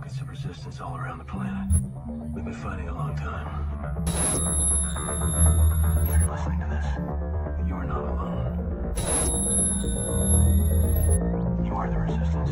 pockets of resistance all around the planet. We've been fighting a long time. If you're listening to this, you are not alone. You are the resistance.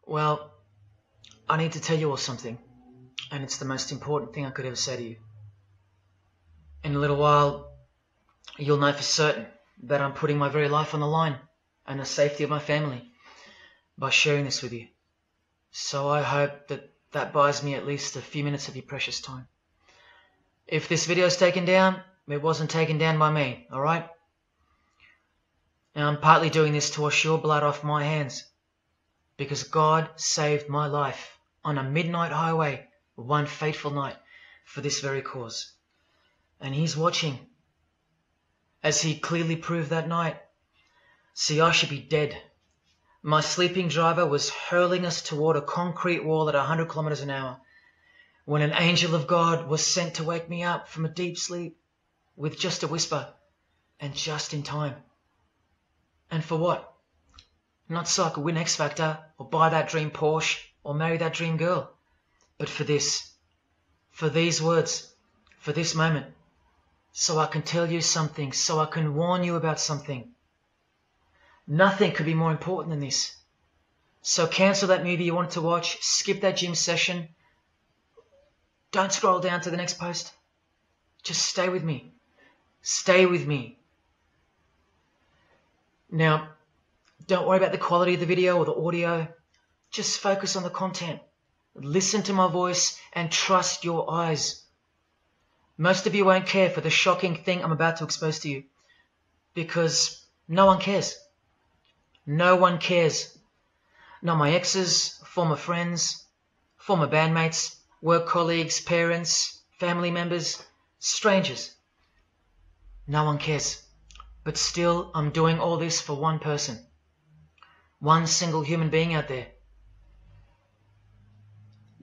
Well, I need to tell you all something, and it's the most important thing I could ever say to you. In a little while, you'll know for certain that I'm putting my very life on the line and the safety of my family by sharing this with you. So I hope that that buys me at least a few minutes of your precious time. If this video is taken down, it wasn't taken down by me, alright? Now I'm partly doing this to wash your blood off my hands, because God saved my life on a midnight highway one fateful night for this very cause. And He's watching, as He clearly proved that night. See, I should be dead. My sleeping driver was hurling us toward a concrete wall at 100 kilometers an hour when an angel of God was sent to wake me up from a deep sleep with just a whisper and just in time. And for what? Not so I could win X Factor or buy that dream Porsche or marry that dream girl, but for this, for these words, for this moment, so I can tell you something, so I can warn you about something. Nothing could be more important than this. So cancel that movie you wanted to watch, skip that gym session. Don't scroll down to the next post. Just stay with me. Stay with me. Now, don't worry about the quality of the video or the audio. Just focus on the content. Listen to my voice and trust your eyes. Most of you won't care for the shocking thing I'm about to expose to you, because no one cares. No one cares. Not my exes, former friends, former bandmates, work colleagues, parents, family members, strangers. No one cares. But still, I'm doing all this for one person. One single human being out there.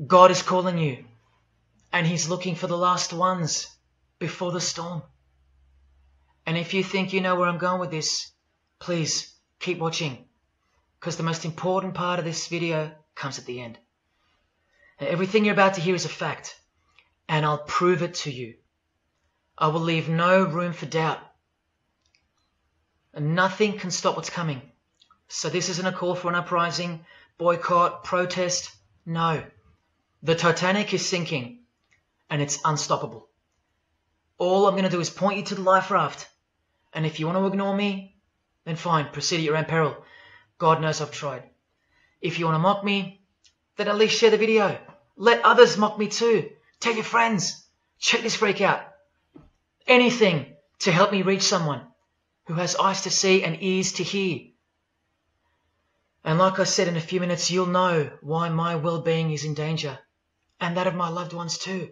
God is calling you, and He's looking for the last ones before the storm. And if you think you know where I'm going with this, please keep watching, because the most important part of this video comes at the end. And everything you're about to hear is a fact, and I'll prove it to you. I will leave no room for doubt. And nothing can stop what's coming. So this isn't a call for an uprising, boycott, protest. No. The Titanic is sinking, and it's unstoppable. All I'm going to do is point you to the life raft. And if you want to ignore me, then fine, proceed at your own peril. God knows I've tried. If you want to mock me, then at least share the video. Let others mock me too. Tell your friends. Check this freak out. Anything to help me reach someone who has eyes to see and ears to hear. And like I said, in a few minutes, you'll know why my well-being is in danger, and that of my loved ones too.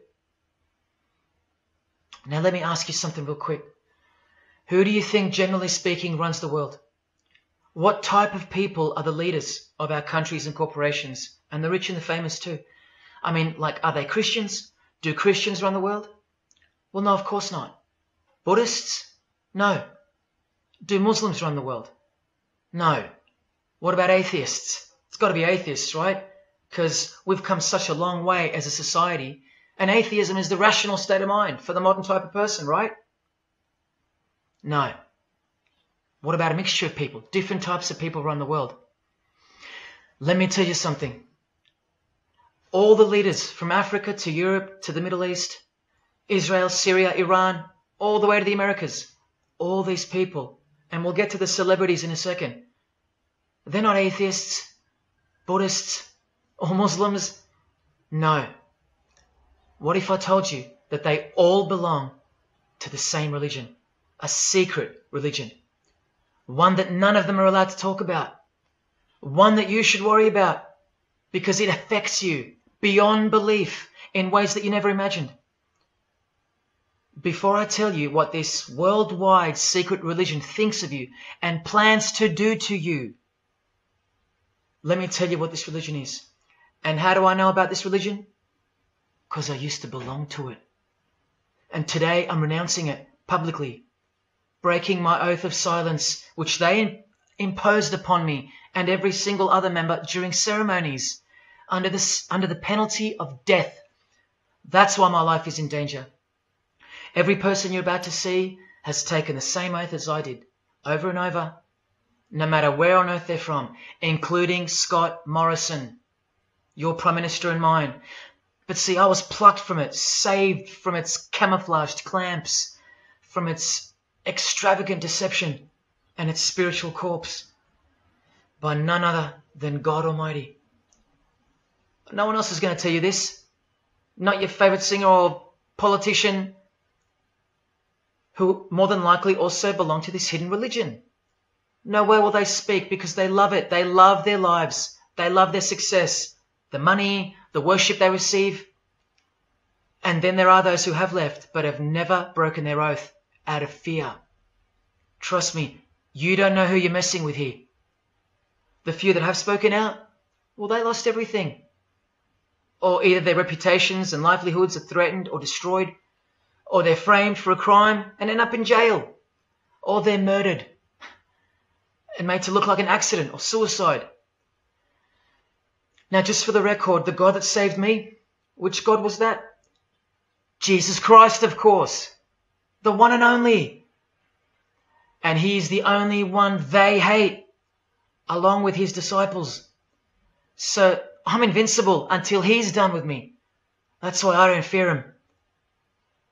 Now let me ask you something real quick. Who do you think, generally speaking, runs the world? What type of people are the leaders of our countries and corporations, and the rich and the famous too? I mean, like, are they Christians? Do Christians run the world? Well, no, of course not. Buddhists? No. Do Muslims run the world? No. What about atheists? It's got to be atheists, right? Because we've come such a long way as a society, and atheism is the rational state of mind for the modern type of person, right? No. What about a mixture of people? Different types of people run the world. Let me tell you something. All the leaders from Africa to Europe to the Middle East, Israel, Syria, Iran, all the way to the Americas, all these people, and we'll get to the celebrities in a second, they're not atheists, Buddhists, or Muslims. No. What if I told you that they all belong to the same religion? A secret religion. One that none of them are allowed to talk about. One that you should worry about because it affects you beyond belief in ways that you never imagined. Before I tell you what this worldwide secret religion thinks of you and plans to do to you, let me tell you what this religion is. And how do I know about this religion? Because I used to belong to it. And today I'm renouncing it publicly, breaking my oath of silence, which they imposed upon me and every single other member during ceremonies under the penalty of death. That's why my life is in danger. Every person you're about to see has taken the same oath as I did, over and over, no matter where on earth they're from, including Scott Morrison, your Prime Minister and mine. But see, I was plucked from it, saved from its camouflaged clamps, from its extravagant deception and its spiritual corpse, by none other than God Almighty. No one else is going to tell you this. Not your favorite singer or politician, who more than likely also belong to this hidden religion. Nowhere will they speak because they love it. They love their lives. They love their success, the money, the worship they receive. And then there are those who have left but have never broken their oath out of fear. Trust me, you don't know who you're messing with here. The few that have spoken out, well, they lost everything. Or either their reputations and livelihoods are threatened or destroyed, or they're framed for a crime and end up in jail, or they're murdered and made to look like an accident or suicide. Now, just for the record, the God that saved me, which God was that? Jesus Christ, of course, the one and only. And he's the only one they hate, along with his disciples. So I'm invincible until he's done with me. That's why I don't fear him.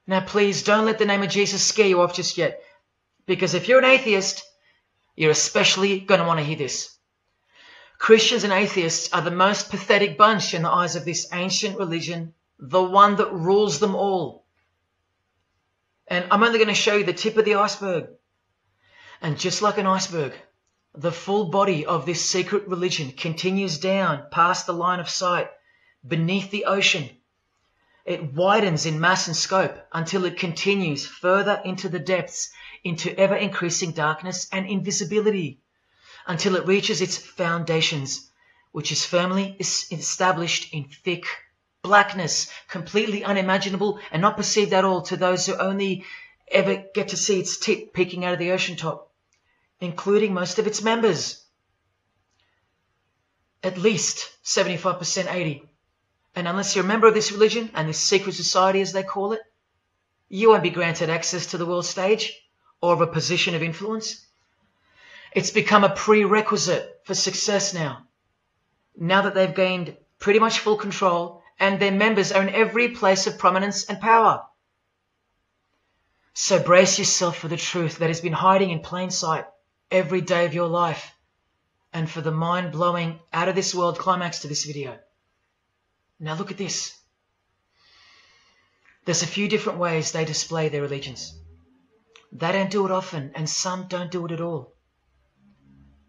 Now please don't let the name of Jesus scare you off just yet, because if you're an atheist, you're especially going to want to hear this. Christians and atheists are the most pathetic bunch in the eyes of this ancient religion, the one that rules them all. And I'm only going to show you the tip of the iceberg. And just like an iceberg, the full body of this secret religion continues down past the line of sight, beneath the ocean. It widens in mass and scope until it continues further into the depths, into ever-increasing darkness and invisibility, until it reaches its foundations, which is firmly established in thick blackness, completely unimaginable and not perceived at all to those who only ever get to see its tip peeking out of the ocean top, including most of its members. At least 75%, 80%. And unless you're a member of this religion and this secret society, as they call it, you won't be granted access to the world stage or of a position of influence. It's become a prerequisite for success now that they've gained pretty much full control and their members are in every place of prominence and power. So brace yourself for the truth that has been hiding in plain sight every day of your life, and for the mind-blowing, out-of-this-world climax to this video. Now look at this. There's a few different ways they display their allegiance. They don't do it often, and some don't do it at all.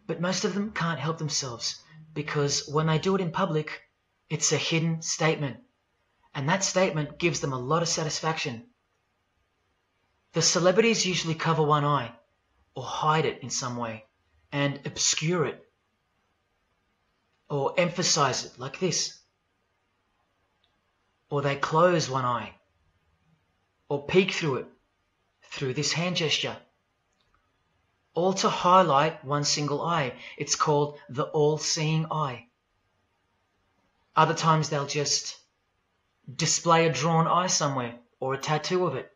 But most of them can't help themselves, because when they do it in public, it's a hidden statement, and that statement gives them a lot of satisfaction. The celebrities usually cover one eye, or hide it in some way, and obscure it, or emphasize it like this. Or they close one eye, or peek through it, through this hand gesture, all to highlight one single eye. It's called the all-seeing eye. Other times they'll just display a drawn eye somewhere, or a tattoo of it.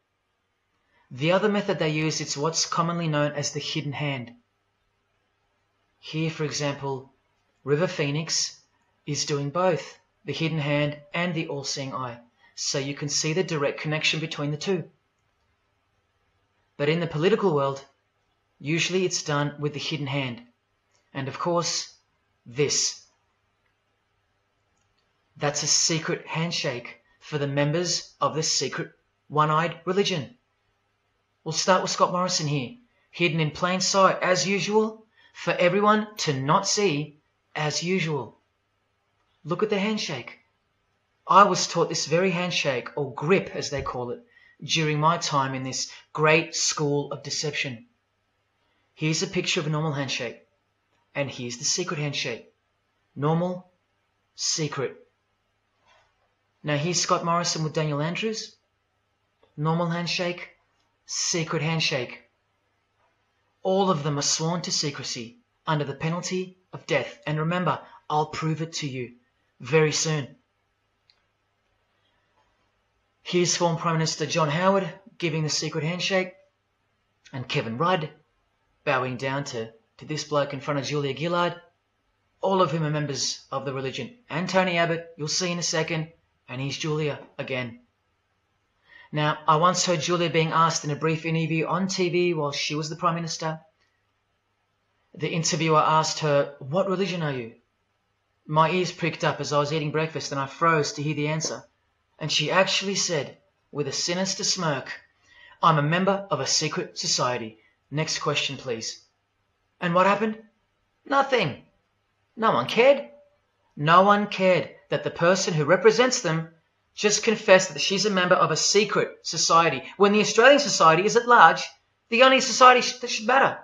The other method they use is what's commonly known as the hidden hand. Here, for example, River Phoenix is doing both the hidden hand and the all-seeing eye, so you can see the direct connection between the two. But in the political world, usually it's done with the hidden hand, and of course, this. That's a secret handshake for the members of this secret one-eyed religion. We'll start with Scott Morrison here, hidden in plain sight as usual, for everyone to not see as usual. Look at the handshake. I was taught this very handshake, or grip as they call it, during my time in this great school of deception. Here's a picture of a normal handshake, and here's the secret handshake. Normal, secret. Now here's Scott Morrison with Daniel Andrews. Normal handshake, secret handshake. All of them are sworn to secrecy under the penalty of death. And remember, I'll prove it to you very soon. Here's former Prime Minister John Howard giving the secret handshake, and Kevin Rudd bowing down to this bloke in front of Julia Gillard. all of whom are members of the religion. And Tony Abbott, you'll see in a second, and he's Julia again. Now, I once heard Julia being asked in a brief interview on TV while she was the Prime Minister. The interviewer asked her, "What religion are you?" My ears pricked up as I was eating breakfast and I froze to hear the answer. And she actually said, with a sinister smirk, "I'm a member of a secret society. Next question, please." And what happened? Nothing. No one cared. No one cared that the person who represents them just confessed that she's a member of a secret society, when the Australian society is at large the only society that should matter.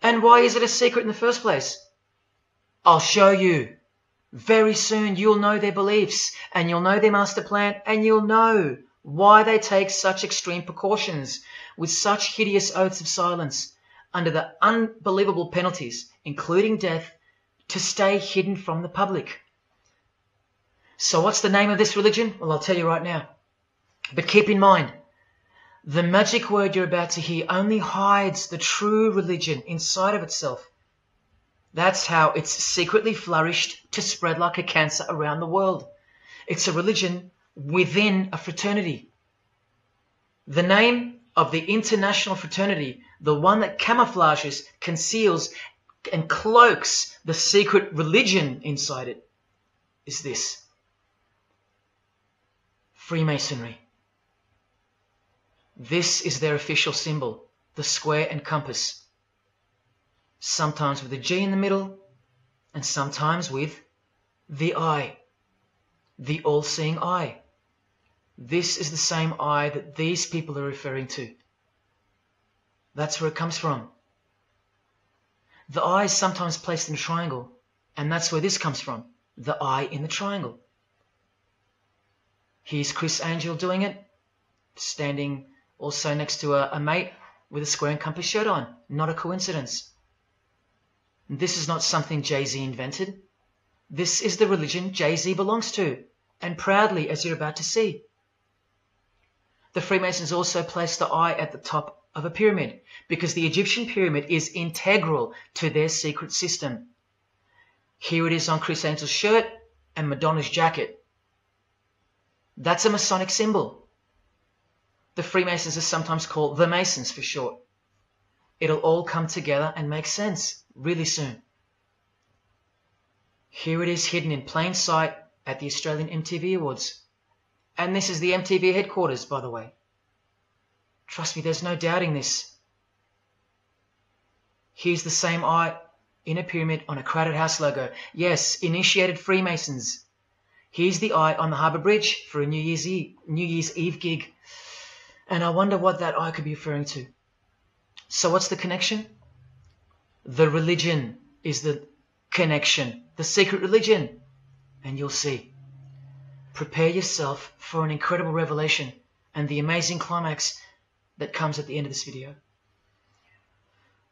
And why is it a secret in the first place? I'll show you. Very soon you'll know their beliefs, and you'll know their master plan, and you'll know why they take such extreme precautions with such hideous oaths of silence under the unbelievable penalties, including death, to stay hidden from the public. So what's the name of this religion? Well, I'll tell you right now. But keep in mind, the magic word you're about to hear only hides the true religion inside of itself. That's how it's secretly flourished to spread like a cancer around the world. It's a religion within a fraternity. The name of the international fraternity, the one that camouflages, conceals, and cloaks the secret religion inside it, is this: Freemasonry. This is their official symbol, the square and compass. Sometimes with a G in the middle, and sometimes with the eye, the all-seeing eye. This is the same eye that these people are referring to. That's where it comes from. The eye is sometimes placed in a triangle, and that's where this comes from, the eye in the triangle. Here's Chris Angel doing it, standing also next to a mate with a square and compass shirt on. Not a coincidence. This is not something Jay-Z invented. This is the religion Jay-Z belongs to, and proudly, as you're about to see. The Freemasons also place the eye at the top of a pyramid, because the Egyptian pyramid is integral to their secret system. Here it is on Chris Angel's shirt and Madonna's jacket. That's a Masonic symbol. The Freemasons are sometimes called the Masons for short. It'll all come together and make sense really soon. Here it is hidden in plain sight at the Australian MTV Awards. And this is the MTV headquarters, by the way. Trust me, there's no doubting this. Here's the same eye in a pyramid on a Crowded House logo. Yes, initiated Freemasons. Here's the eye on the Harbour Bridge for a New Year's Eve gig. And I wonder what that eye could be referring to. So what's the connection? The religion is the connection, the secret religion. And you'll see. Prepare yourself for an incredible revelation and the amazing climax that comes at the end of this video.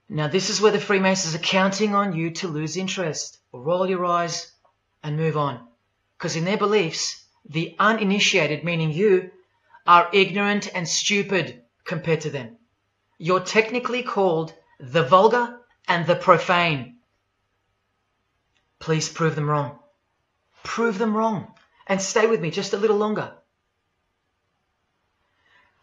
Now this is where the Freemasons are counting on you to lose interest, or roll your eyes and move on. Because in their beliefs, the uninitiated, meaning you, are ignorant and stupid compared to them. You're technically called the vulgar and the profane. Please prove them wrong. Prove them wrong. And stay with me just a little longer.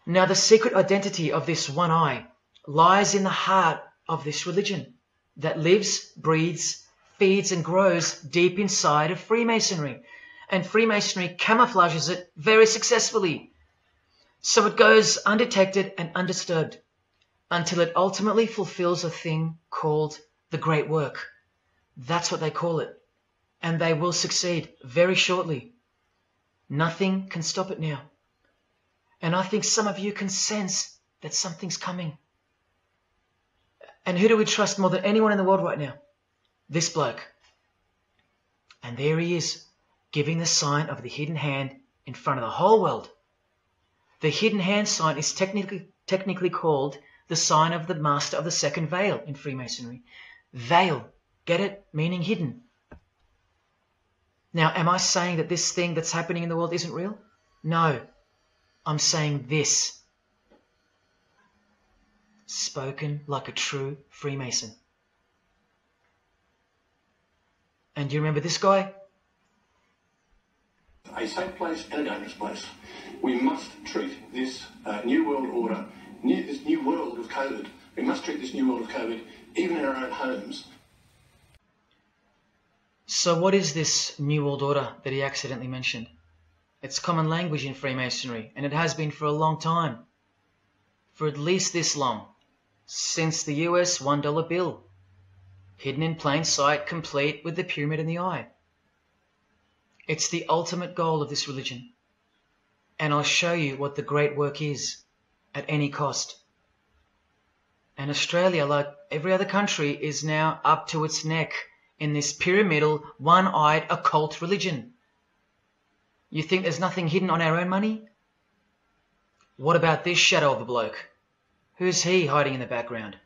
Now the secret identity of this one eye lies in the heart of this religion that lives, breathes, feeds and grows deep inside of Freemasonry. And Freemasonry camouflages it very successfully. So it goes undetected and undisturbed until it ultimately fulfills a thing called the great work. That's what they call it. And they will succeed very shortly. Nothing can stop it now. And I think some of you can sense that something's coming. And who do we trust more than anyone in the world right now? This bloke. And there he is, giving the sign of the hidden hand in front of the whole world. The hidden hand sign is technically called the sign of the master of the second veil in Freemasonry. Veil, get it? Meaning hidden. Now, am I saying that this thing that's happening in the world isn't real? No. I'm saying this. Spoken like a true Freemason. And do you remember this guy? A safe place and a dangerous place. We must treat this new world order, this new world of COVID, we must treat this new world of COVID even in our own homes. So what is this New World Order that he accidentally mentioned? It's common language in Freemasonry, and it has been for a long time. For at least this long. Since the US $1 bill. Hidden in plain sight, complete with the pyramid in the eye. It's the ultimate goal of this religion. And I'll show you what the great work is, at any cost. And Australia, like every other country, is now up to its neck in this pyramidal, one-eyed, occult religion. You think there's nothing hidden on our own money? What about this shadow of a bloke? Who's he hiding in the background?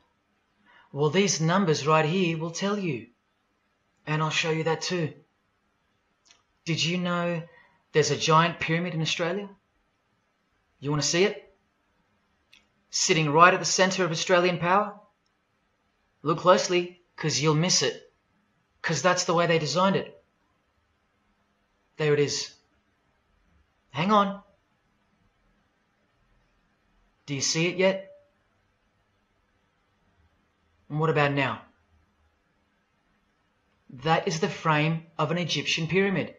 Well, these numbers right here will tell you. And I'll show you that too. Did you know there's a giant pyramid in Australia? You want to see it? Sitting right at the centre of Australian power? Look closely, because you'll miss it. Because that's the way they designed it. There it is. Hang on. Do you see it yet? And what about now? That is the frame of an Egyptian pyramid,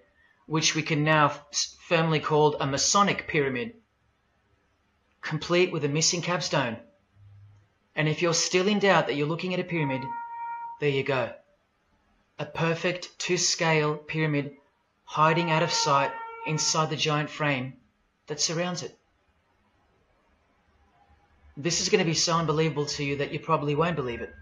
which we can now firmly call a Masonic pyramid, complete with a missing capstone. And if you're still in doubt that you're looking at a pyramid, there you go. A perfect to-scale pyramid hiding out of sight inside the giant frame that surrounds it. This is going to be so unbelievable to you that you probably won't believe it.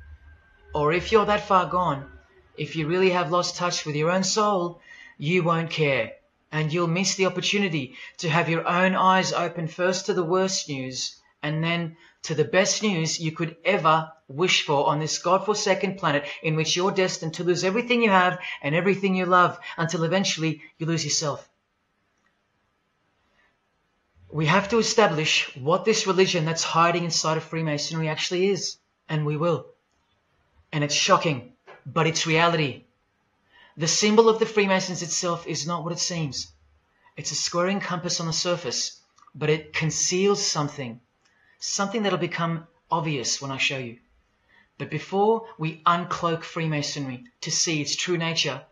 Or if you're that far gone, if you really have lost touch with your own soul, you won't care. And you'll miss the opportunity to have your own eyes open first to the worst news and then to the best news you could ever wish for on this God-forsaken planet in which you're destined to lose everything you have and everything you love until eventually you lose yourself. We have to establish what this religion that's hiding inside of Freemasonry actually is, and we will. And it's shocking, but it's reality. The symbol of the Freemasons itself is not what it seems. It's a squaring compass on the surface, but it conceals something. Something that'll become obvious when I show you. But before we uncloak Freemasonry to see its true nature,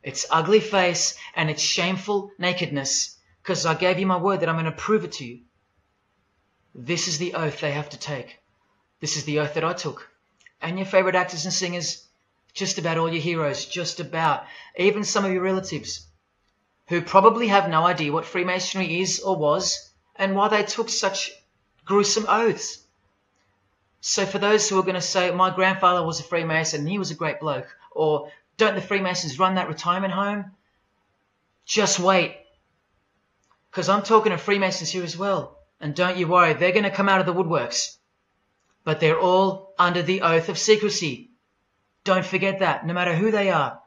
its ugly face and its shameful nakedness, because I gave you my word that I'm going to prove it to you. This is the oath they have to take. This is the oath that I took. And your favorite actors and singers, just about all your heroes, just about, even some of your relatives, who probably have no idea what Freemasonry is or was, and why they took such gruesome oaths. So for those who are going to say, my grandfather was a Freemason and he was a great bloke, or don't the Freemasons run that retirement home? Just wait. Because I'm talking to Freemasons here as well. And don't you worry, they're going to come out of the woodworks. But they're all under the oath of secrecy. Don't forget that, no matter who they are.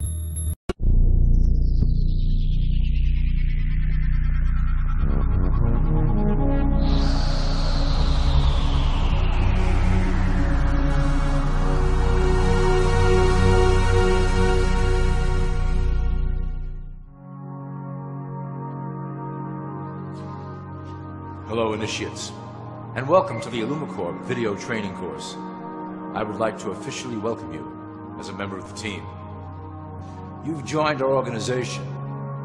Hello, initiates, and welcome to the Illumacorp video training course. I would like to officially welcome you as a member of the team. You've joined our organization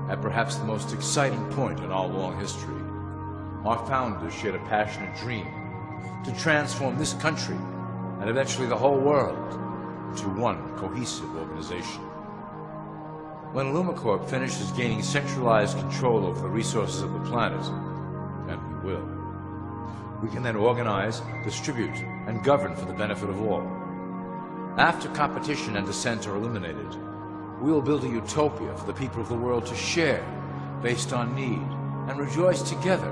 at perhaps the most exciting point in our long history. Our founders shared a passionate dream to transform this country and eventually the whole world to one cohesive organization. When Illumacorp finishes gaining centralized control over the resources of the planet, and we will, we can then organize, distribute, and govern for the benefit of all. After competition and dissent are eliminated, we will build a utopia for the people of the world to share based on need and rejoice together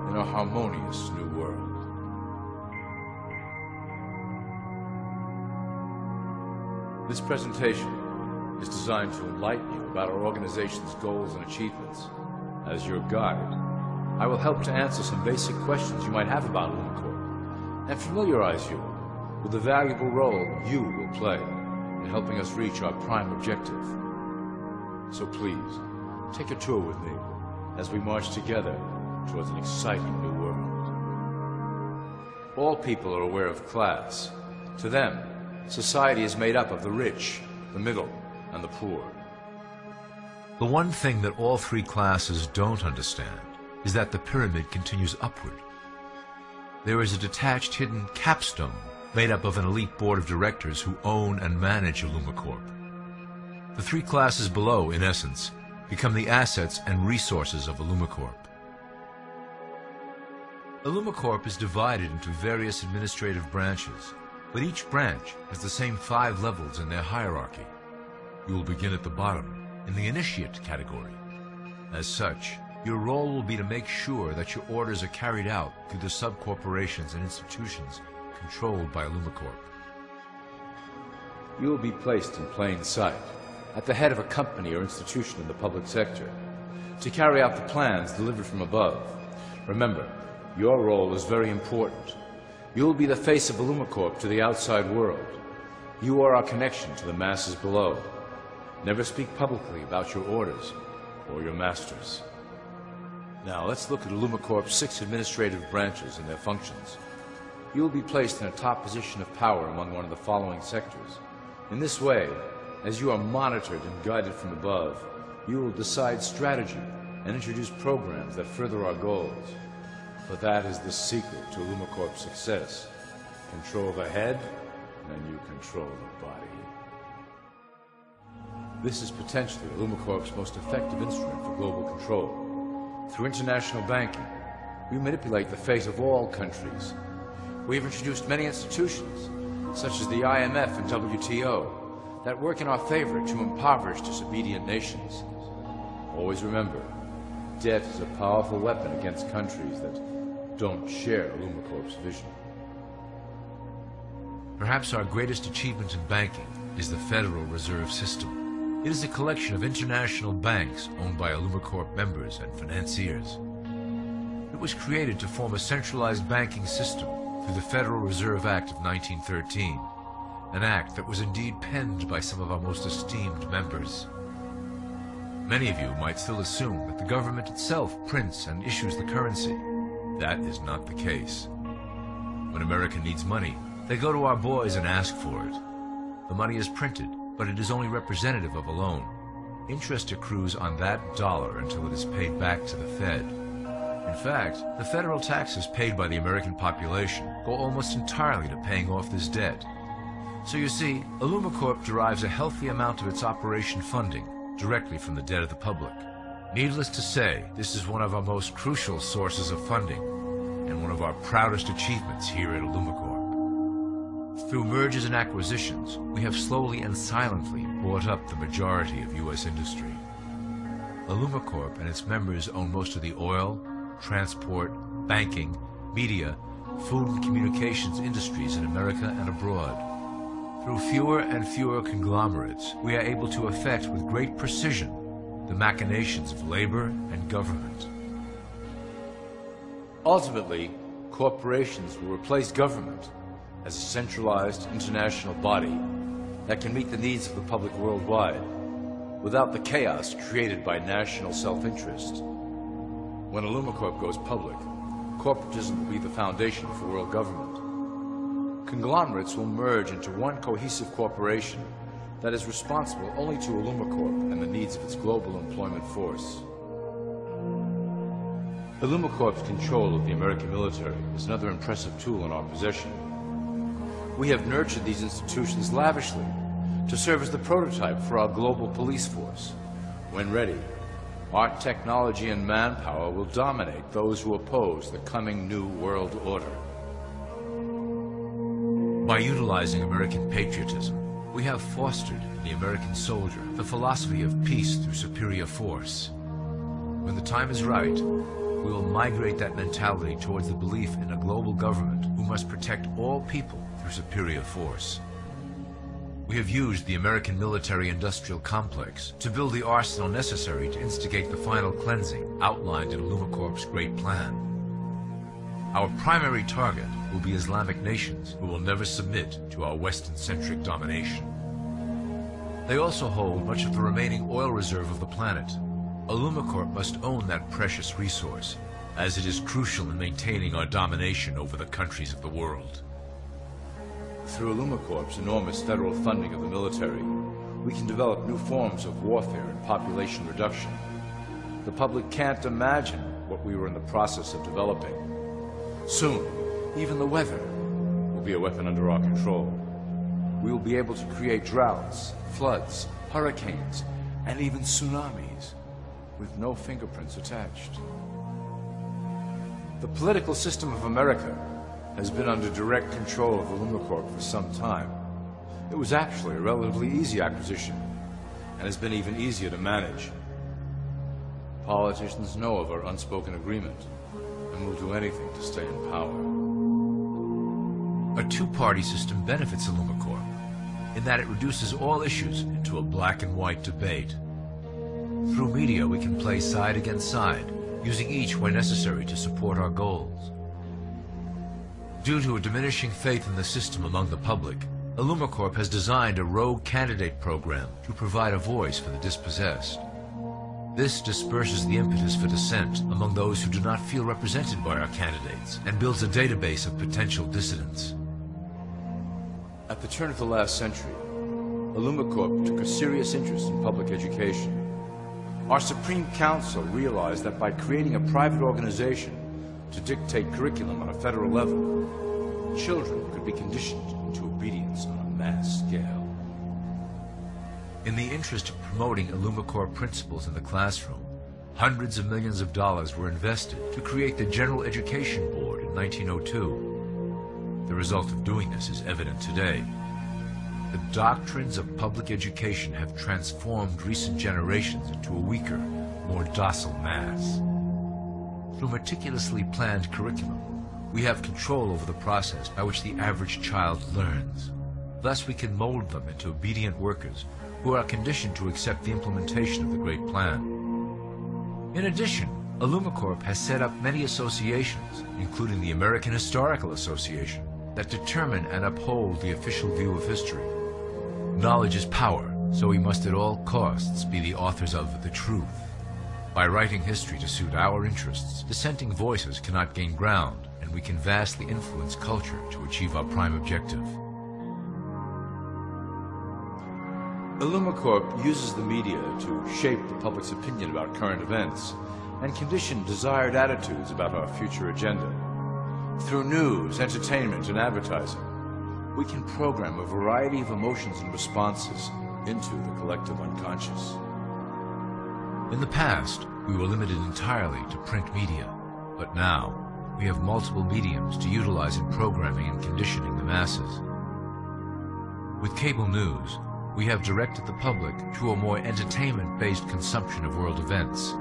in a harmonious new world. This presentation is designed to enlighten you about our organization's goals and achievements. As your guide, I will help to answer some basic questions you might have about Illumacorp and familiarize you with the valuable role you will play in helping us reach our prime objective, So please, take a tour with me as we march together towards an exciting new world. All people are aware of class. To them, society is made up of the rich, the middle, and the poor. The one thing that all three classes don't understand is that the pyramid continues upward. There is a detached hidden capstone made up of an elite board of directors who own and manage Illumacorp. The three classes below, in essence, become the assets and resources of Illumacorp. Illumacorp is divided into various administrative branches, but each branch has the same 5 levels in their hierarchy. You will begin at the bottom, in the initiate category. As such, your role will be to make sure that your orders are carried out through the sub-corporations and institutions controlled by Illumacorp. You will be placed in plain sight, at the head of a company or institution in the public sector, to carry out the plans delivered from above. Remember, your role is very important. You will be the face of Illumacorp to the outside world. You are our connection to the masses below. Never speak publicly about your orders or your masters. Now, let's look at Illumacorp's 6 administrative branches and their functions. You will be placed in a top position of power among one of the following sectors. In this way, as you are monitored and guided from above, you will decide strategy and introduce programs that further our goals. For that is the secret to Illumacorp's success. Control the head, and you control the body. This is potentially Illumacorp's most effective instrument for global control. Through international banking, we manipulate the fate of all countries. We have introduced many institutions, such as the IMF and WTO, that work in our favor to impoverish disobedient nations. Always remember, debt is a powerful weapon against countries that don't share Illumacorp's vision. Perhaps our greatest achievement in banking is the Federal Reserve System. It is a collection of international banks owned by Illumacorp members and financiers. It was created to form a centralized banking system through the Federal Reserve Act of 1913, an act that was indeed penned by some of our most esteemed members. Many of you might still assume that the government itself prints and issues the currency. That is not the case. When America needs money, they go to our boys and ask for it. The money is printed, but it is only representative of a loan. Interest accrues on that dollar until it is paid back to the Fed. In fact, the federal taxes paid by the American population go almost entirely to paying off this debt. So you see, Illumacorp derives a healthy amount of its operation funding directly from the debt of the public. Needless to say, this is one of our most crucial sources of funding, and one of our proudest achievements here at Illumacorp. Through mergers and acquisitions, we have slowly and silently bought up the majority of U.S. industry. Illumacorp and its members own most of the oil, transport, banking, media, food and communications industries in America and abroad. Through fewer and fewer conglomerates, we are able to effect with great precision the machinations of labor and government. Ultimately, corporations will replace government as a centralized international body that can meet the needs of the public worldwide without the chaos created by national self-interest. When Illumacorp goes public, corporatism will be the foundation for world government. Conglomerates will merge into one cohesive corporation that is responsible only to Illumacorp and the needs of its global employment force. Illumacorp's control of the American military is another impressive tool in our possession. We have nurtured these institutions lavishly to serve as the prototype for our global police force. When ready, our technology and manpower will dominate those who oppose the coming new world order. By utilizing American patriotism, we have fostered in the American soldier the philosophy of peace through superior force. When the time is right, we will migrate that mentality towards the belief in a global government who must protect all people through superior force. We have used the American military-industrial complex to build the arsenal necessary to instigate the final cleansing outlined in Illumacorp's great plan. Our primary target will be Islamic nations who will never submit to our Western-centric domination. They also hold much of the remaining oil reserve of the planet. Illumacorp must own that precious resource, as it is crucial in maintaining our domination over the countries of the world. Through Illumacorp's enormous federal funding of the military, we can develop new forms of warfare and population reduction. The public can't imagine what we were in the process of developing. Soon, even the weather will be a weapon under our control. We will be able to create droughts, floods, hurricanes, and even tsunamis with no fingerprints attached. The political system of America has been under direct control of Illumacorp for some time. It was actually a relatively easy acquisition, and has been even easier to manage. Politicians know of our unspoken agreement, and will do anything to stay in power. A two-party system benefits Illumacorp, in that it reduces all issues into a black and white debate. Through media, we can play side against side, using each where necessary to support our goals. Due to a diminishing faith in the system among the public, Illumacorp has designed a rogue candidate program to provide a voice for the dispossessed. This disperses the impetus for dissent among those who do not feel represented by our candidates and builds a database of potential dissidents. At the turn of the last century, Illumacorp took a serious interest in public education. Our Supreme Council realized that by creating a private organization to dictate curriculum on a federal level, children could be conditioned into obedience on a mass scale. In the interest of promoting Illumacorp principles in the classroom, hundreds of millions of dollars were invested to create the General Education Board in 1902. The result of doing this is evident today. The doctrines of public education have transformed recent generations into a weaker, more docile mass. Through meticulously planned curriculum, we have control over the process by which the average child learns. Thus we can mold them into obedient workers who are conditioned to accept the implementation of the Great Plan. In addition, Illumacorp has set up many associations, including the American Historical Association, that determine and uphold the official view of history. Knowledge is power, so we must at all costs be the authors of the truth. By writing history to suit our interests, dissenting voices cannot gain ground, and we can vastly influence culture to achieve our prime objective. Illumacorp uses the media to shape the public's opinion about current events and condition desired attitudes about our future agenda. Through news, entertainment, and advertising, we can program a variety of emotions and responses into the collective unconscious. In the past, we were limited entirely to print media, but now we have multiple mediums to utilize in programming and conditioning the masses. With cable news, we have directed the public to a more entertainment-based consumption of world events,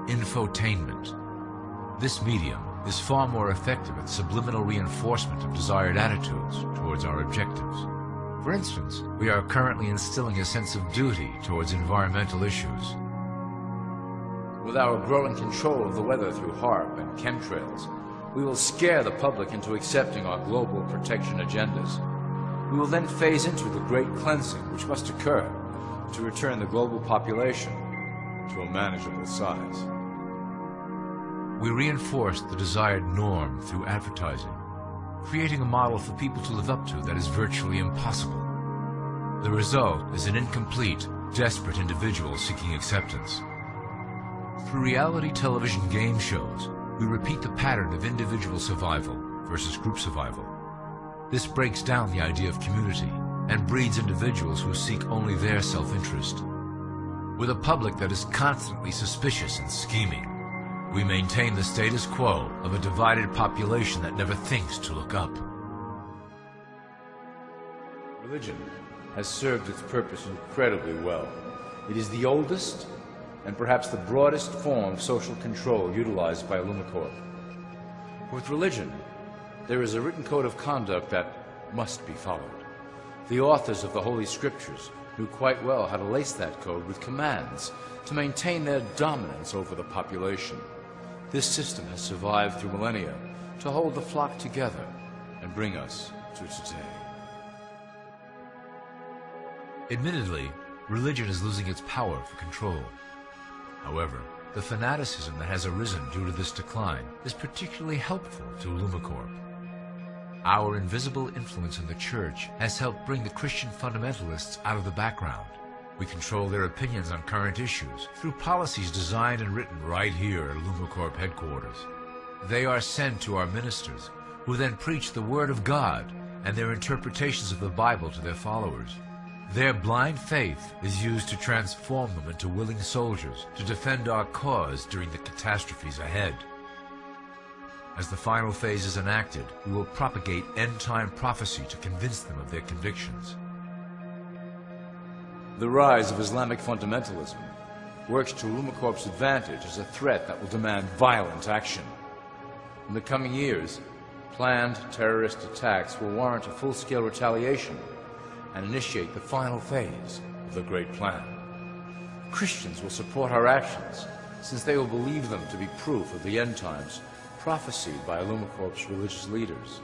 infotainment. This medium is far more effective at subliminal reinforcement of desired attitudes towards our objectives. For instance, we are currently instilling a sense of duty towards environmental issues. With our growing control of the weather through HARP and chemtrails, we will scare the public into accepting our global protection agendas. We will then phase into the great cleansing which must occur to return the global population to a manageable size. We reinforce the desired norm through advertising, creating a model for people to live up to that is virtually impossible. The result is an incomplete, desperate individual seeking acceptance. Through reality television game shows, we repeat the pattern of individual survival versus group survival. This breaks down the idea of community and breeds individuals who seek only their self-interest. With a public that is constantly suspicious and scheming, we maintain the status quo of a divided population that never thinks to look up. Religion has served its purpose incredibly well. It is the oldest and perhaps the broadest form of social control utilized by Illumacorp. With religion, there is a written code of conduct that must be followed. The authors of the Holy Scriptures knew quite well how to lace that code with commands to maintain their dominance over the population. This system has survived through millennia to hold the flock together and bring us to today. Admittedly, religion is losing its power for control. However, the fanaticism that has arisen due to this decline is particularly helpful to Illumacorp. Our invisible influence in the Church has helped bring the Christian fundamentalists out of the background. We control their opinions on current issues through policies designed and written right here at Illumacorp headquarters. They are sent to our ministers, who then preach the Word of God and their interpretations of the Bible to their followers. Their blind faith is used to transform them into willing soldiers to defend our cause during the catastrophes ahead. As the final phase is enacted, we will propagate end-time prophecy to convince them of their convictions. The rise of Islamic fundamentalism works to Illumacorp's advantage as a threat that will demand violent action. In the coming years, planned terrorist attacks will warrant a full-scale retaliation and initiate the final phase of the Great Plan. Christians will support our actions, since they will believe them to be proof of the end times prophesied by Illumacorp's religious leaders.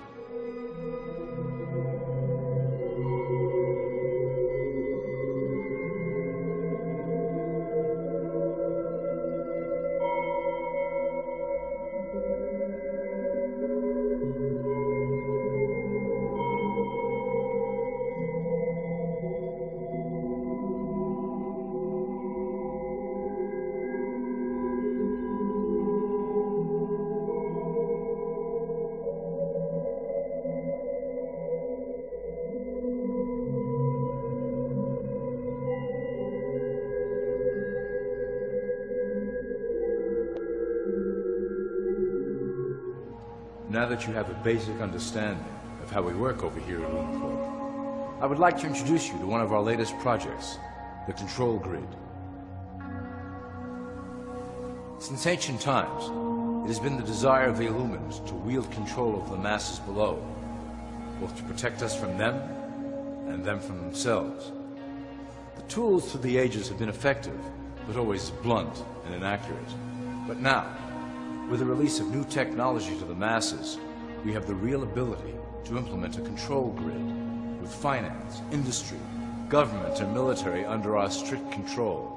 Now that you have a basic understanding of how we work over here at Illumacorp, I would like to introduce you to one of our latest projects, the Control Grid. Since ancient times, it has been the desire of the Illumins to wield control of the masses below, both to protect us from them and them from themselves. The tools through the ages have been effective, but always blunt and inaccurate. But now, with the release of new technology to the masses, we have the real ability to implement a control grid with finance, industry, government, and military under our strict control.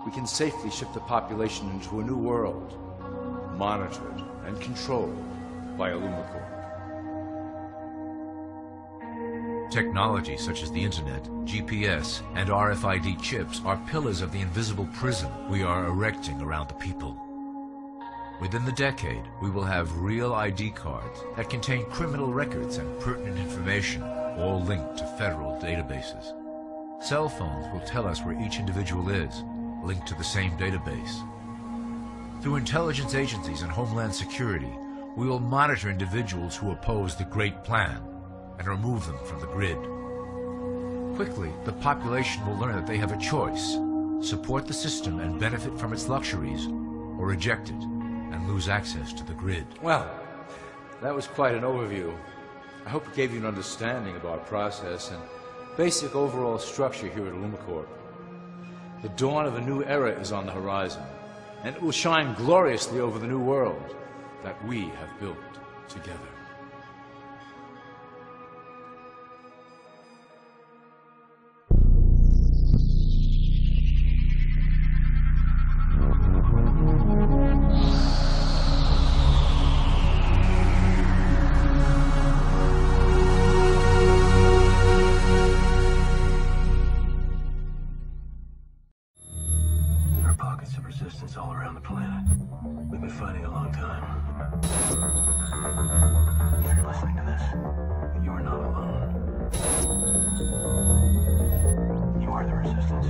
We can safely ship the population into a new world, monitored and controlled by Illumacorp. Technology such as the Internet, GPS, and RFID chips are pillars of the invisible prison we are erecting around the people. Within the decade, we will have real ID cards that contain criminal records and pertinent information, all linked to federal databases. Cell phones will tell us where each individual is, linked to the same database. Through intelligence agencies and Homeland Security, we will monitor individuals who oppose the Great Plan and remove them from the grid. Quickly, the population will learn that they have a choice: support the system and benefit from its luxuries, or reject it and lose access to the grid. Well, that was quite an overview. I hope it gave you an understanding of our process and basic overall structure here at Illumacorp. The dawn of a new era is on the horizon, and it will shine gloriously over the new world that we have built together. Pockets of resistance all around the planet. We've been fighting a long time. If you're listening to this, you are not alone. You are the resistance.